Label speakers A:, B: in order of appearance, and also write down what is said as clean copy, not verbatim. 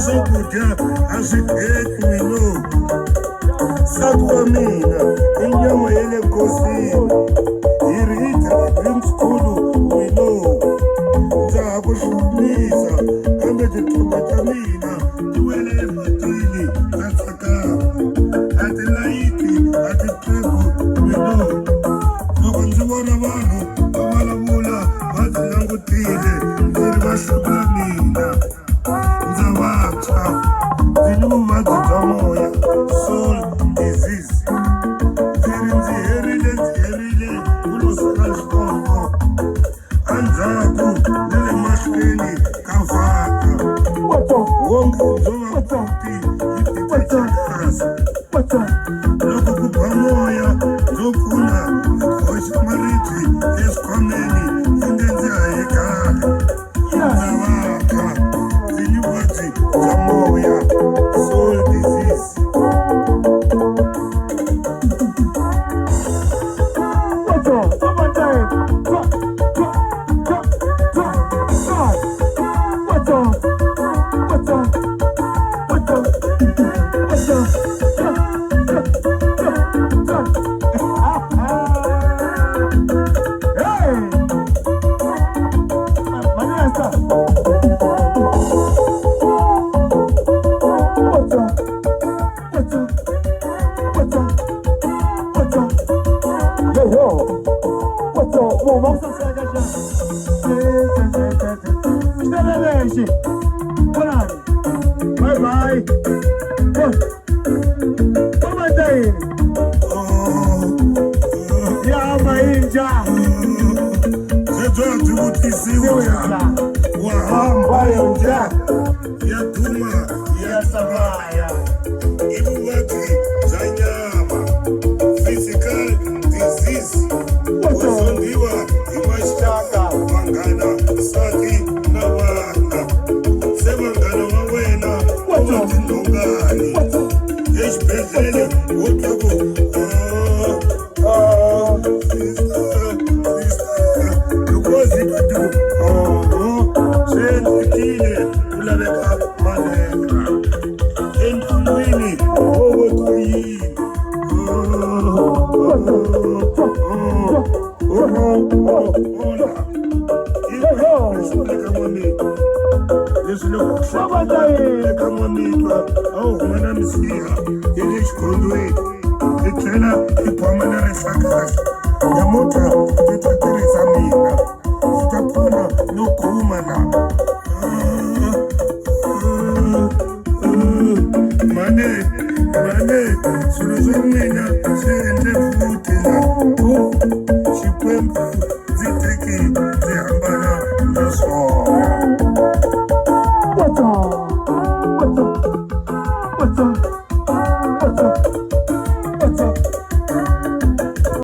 A: swakudya a swi dyeki wino nsati wa mina i nyama ya le nkosini hi ri hi dya dream school wino ndza ha ku hlumisa kambe titlhonga ta mina ti wele ematini ta tsakama a ti layiti a ti tribu wino loko ndzi vona vanhu va vulavula va ti langutile ndzi ri vahloko ya mina ndza vabya ndzi ni vuvabyi bya moya soul disease ndzi herile ku losaka xitoko endzhaku ni le mahlweni ka vhaka wonge byo va kuti hi titsakasi loko ku ba moya byo pfuna hi koxa maribye eswikhwameni hi nge ndzi hayekale ndza vabya ndzi ni vuvabyi bya moya soul disease wahamba yonja ya duma ya sabaya ibuvabyi bya nyama physical disease kuzondiwa hi maxaka vanghana nsati na vana se vanghana va wena va tinhongani exibedhlele wo twa ku eka n'wamitwa a wu humana misiha ya le xikhondweni ti tlhela ti phomana rihlakahla nyamutlha ti ta tirhisa mina ti ta pfuna no khuma la mane swilo swa n'wina swi endle futhi la xikwembu ndzi teki ndzi hambana na swona